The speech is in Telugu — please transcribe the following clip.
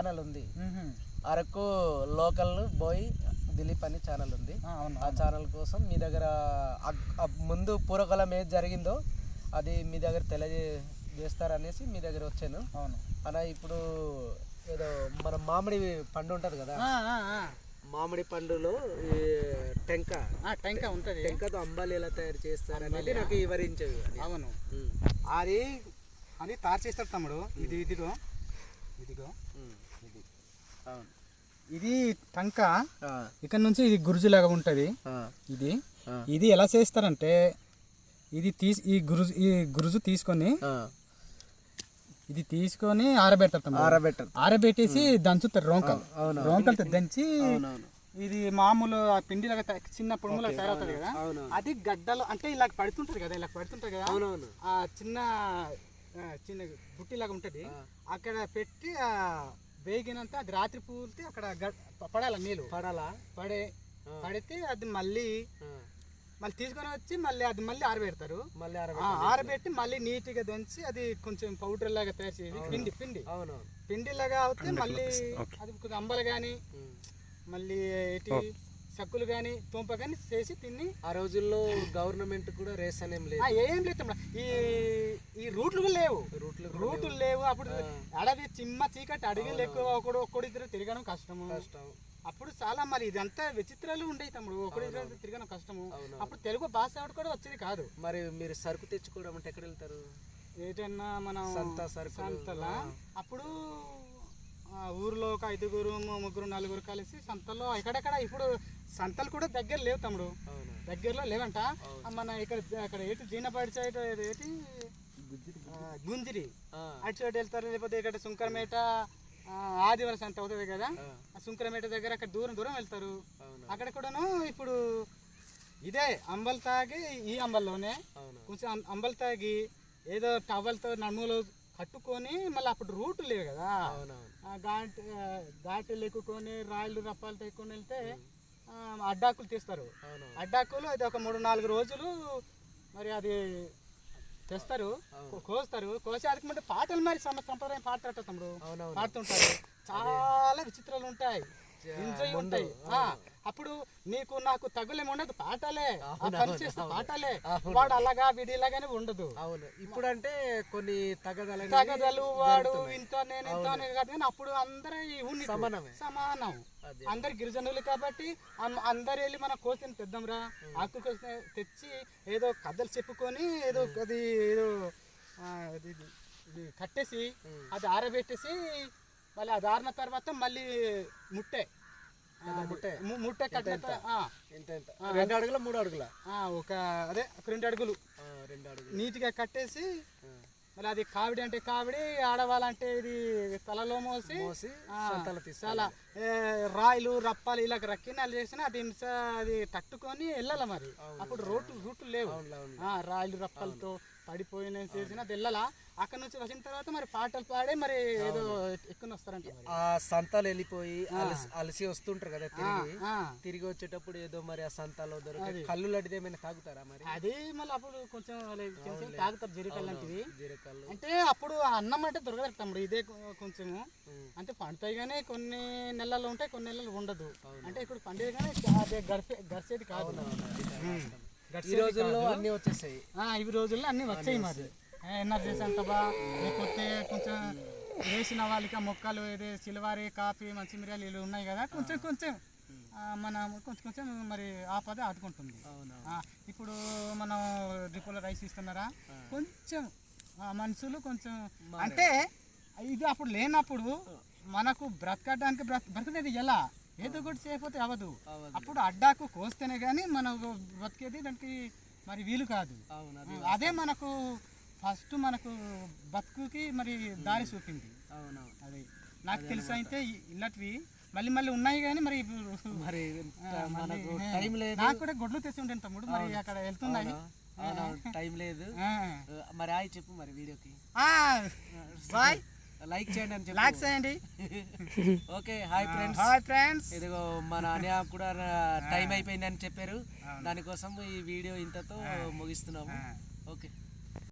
ఛానల్ ఉంది. అరకు లోకల్ బాయ్ దిలీప్ అని ఛానల్ ఉంది. ఆ ఛానల్ కోసం మీ దగ్గర ముందు పూర్వకాలం ఏది జరిగిందో అది మీ దగ్గర తెలియజేస్తారనేసి మీ దగ్గర వచ్చాను. అలా ఇప్పుడు ఏదో మన మామిడి పండు ఉంటుంది కదా, మామిడి పండులో టెంక ఉంటుంది, టెంకతో అంబాలు ఎలా తయారు చేస్తారు అనేది నాకు వివరించదు. అవును, అది తయారు చేస్తారు తమ్ముడు. ఇదిగో ఇది అవును, ఇది టంక. ఇక్కడ నుంచి ఇది గురుజులాగా ఉంటుంది. ఇది ఎలా చేస్తారంటే ఈ గురుజు తీసుకొని ఆరబెడతారు. ఆరబెట్టేసి దంచుతారు. రోంకలతో దంచి ఇది మామూలు పిండిలాగా చిన్న పొడుములాగా తయారవుతుంది కదా, అది గడ్డలు అంటే ఇలా పడుతుంటది కదా, ఆ చిన్న చిన్న బుట్టిలాగా ఉంటది. అక్కడ పెట్టి వేగినంత అది రాత్రి పూర్తి అక్కడ పడాల, నీళ్ళు పడితే అది మళ్ళీ తీసుకొని వచ్చి మళ్ళీ ఆరబెడతారు. ఆరబెట్టి మళ్ళీ నీట్గా దంచి అది కొంచెం పౌడర్ లాగా తయారు చేసి పిండి లాగా అవుతే మళ్ళీ అది కొంచెం అంబలు కానీ మళ్ళీ చక్కులు కానీ తోంప కానీ చేసి తిని. ఆ రోజుల్లో గవర్నమెంట్ కూడా రేషన్ ఏం లేదు, ఏం లేదు. ఈ రూట్లు లేవు. అప్పుడు అడవి చిమ్మ చీకటి, అడవిలు ఎక్కువ, ఒక్కడిద్దరు తిరగడం కష్టము. అప్పుడు చాలా మరి ఇదంతా విచిత్రాలు ఉండేవి తమ్ముడు, ఒకడిద్దరు తిరగడం కష్టము. అప్పుడు తెలుగు భాష కూడా వచ్చేది కాదు. మరి మీరు సరుకు తెచ్చుకోవడం అంటే ఎక్కడ వెళ్తారు? ఏటన్నా మనం సంతలా అప్పుడు ఊర్లో ఒక 5 3 4 కలిసి సంతలో ఎక్కడెక్కడ. ఇప్పుడు సంతలు కూడా దగ్గర లేవు తమ్ముడు, దగ్గరలో లేవంట. మన ఇక్కడ ఏంటి జీనపాడి సైడ్ ఏంటి గుంజిరి అటు సైడ్ వెళ్తారు. లేకపోతే ఇక్కడ సుంకరమేట ఆదివారం సంత అవుతుంది కదా, ఆ సుంకరమేట దగ్గర అక్కడ దూరం వెళ్తారు. అక్కడ కూడాను ఇప్పుడు ఇదే అంబలు తాగి, ఈ అంబల్లోనే కొంచెం అంబలు తాగి ఏదో టవల్తో నడుములు కట్టుకొని మళ్ళీ అప్పుడు రూట్ లేవు కదా, ఘాట్లు ఎక్కుకొని రాళ్ళు రప్పాలు తెక్కుని వెళ్తే అడ్డాకులు తీస్తారు. అడ్డాకులు అది ఒక 3-4 రోజులు మరి అది తెస్తారు, కోసి అది ముందు పాటలు మరి సంప్రదాయం పాడతారు తమ్ముడు, పాడుతుంటారు. చాలా విచిత్రాలు ఉంటాయి, ఎంజాయ్ ఉంటాయి. అప్పుడు నీకు నాకు తగులేముండదు, పాటలే పాటలే. వాడు అలాగా వీడిలాగానే ఉండదు. అవును, ఇప్పుడు అంటే కొన్ని తగదలు వాడు ఇంత నేను ఇంత కాదు, కానీ అప్పుడు అందరూ సమానం. అందరు గిరిజనులు కాబట్టి అందరు వెళ్ళి మన కోసిన తెద్దాంరా, ఆకు కోసిన తెచ్చి ఏదో కథలు చెప్పుకొని ఏదో అది ఏదో కట్టేసి అది ఆరబెట్టేసి మళ్ళీ అది ఆరిన తర్వాత మళ్ళీ ముట్టే కట్టిన 2 అడుగుల 3 అడుగుల ఒక 2 అడుగులు నీట్గా కట్టేసి మళ్ళీ అది కావిడి అంటే కావిడి, ఆడవాళ్ళంటే ఇది తలలో మోసి చాలా రాయిలు రప్పాలు ఇలా రక్కినాలు చేసిన అది తట్టుకొని వెళ్ళాల. మరి అప్పుడు రూట్లు లేవు, రాయిలు రప్పాలతో పడిపోయిన చేసిన అది వెళ్ళాలా. అక్కడ నుంచి వచ్చిన తర్వాత మరి పాటలు పాడి మరి ఏదో ఎక్కువ వస్తారంట. ఆ సంతాలు వెళ్ళిపోయి అలసి వస్తుంటారు కదా, తిరిగి వచ్చేటప్పుడు ఏదో మరి ఆ సంతాలో దొరికి కళ్ళు లాంటిది ఏమైనా తాగుతారా? మరి అది మళ్ళీ అప్పుడు కొంచెం తాగుతారు, జీరకళ్ళు లాంటివి. అంటే అప్పుడు అన్నం అంటే దొరకదు తమ్ముడు, ఇదే కొంచెము అంటే పండుతాయి కానీ కొన్ని నెలలు ఉంటాయి, కొన్ని నెలలు ఉండదు. అంటే ఇప్పుడు పండుగ కానీ అదే గడిచేది కాదు. ఈ రోజుల్లో అన్ని వచ్చేసాయి, ఈ రోజుల్లో అన్ని వచ్చాయి. మరి ఎనర్జీ అంటబా, లేకపోతే కొంచెం వేసిన వాళ్ళకి మొక్కలు ఏదో సిల్వారి కాఫీ మంచి మిరియాలు ఇవి ఉన్నాయి కదా, కొంచెం మన కొంచెం మరి ఆపద ఆదుకుంటుంది. ఇప్పుడు మనం డ్రిప్పులో రైస్ ఇస్తున్నారా, కొంచెం మనుషులు కొంచెం అంటే ఇది అప్పుడు లేనప్పుడు మనకు బ్రతకడానికి బ్రతకలేదు ఎలా, ఏదో ఒకటి చేయకపోతే అవ్వదు. అప్పుడు అడ్డాకు కోస్తేనే కానీ మనకు బతికేది, దానికి మరి వీలు కాదు. అదే మనకు ఫస్ట్ మనకు బతుకుకి మరి దారి చూపింది. అది నాకు తెలిసి అయితే ఇలాంటివి మళ్ళీ ఉన్నాయి కానీ మరి నాకు కూడా గొడ్లు తెచ్చి ఉంటాను తమ్ముడు, మరి అక్కడ వెళ్తున్నాయి, టైం లేదు. మరి హాయ్ చెప్పు మరి వీడియోకి, బాయ్, లైక్ చేయండి అని లైక్ చేయండి. Okay, hi friends. ఇదిగో మన అన్నయ్య కూడా టైం అయిపోయింది అని చెప్పారు, దానికోసం ఈ వీడియో ఇంతతో ముగిస్తున్నాము. ఓకే.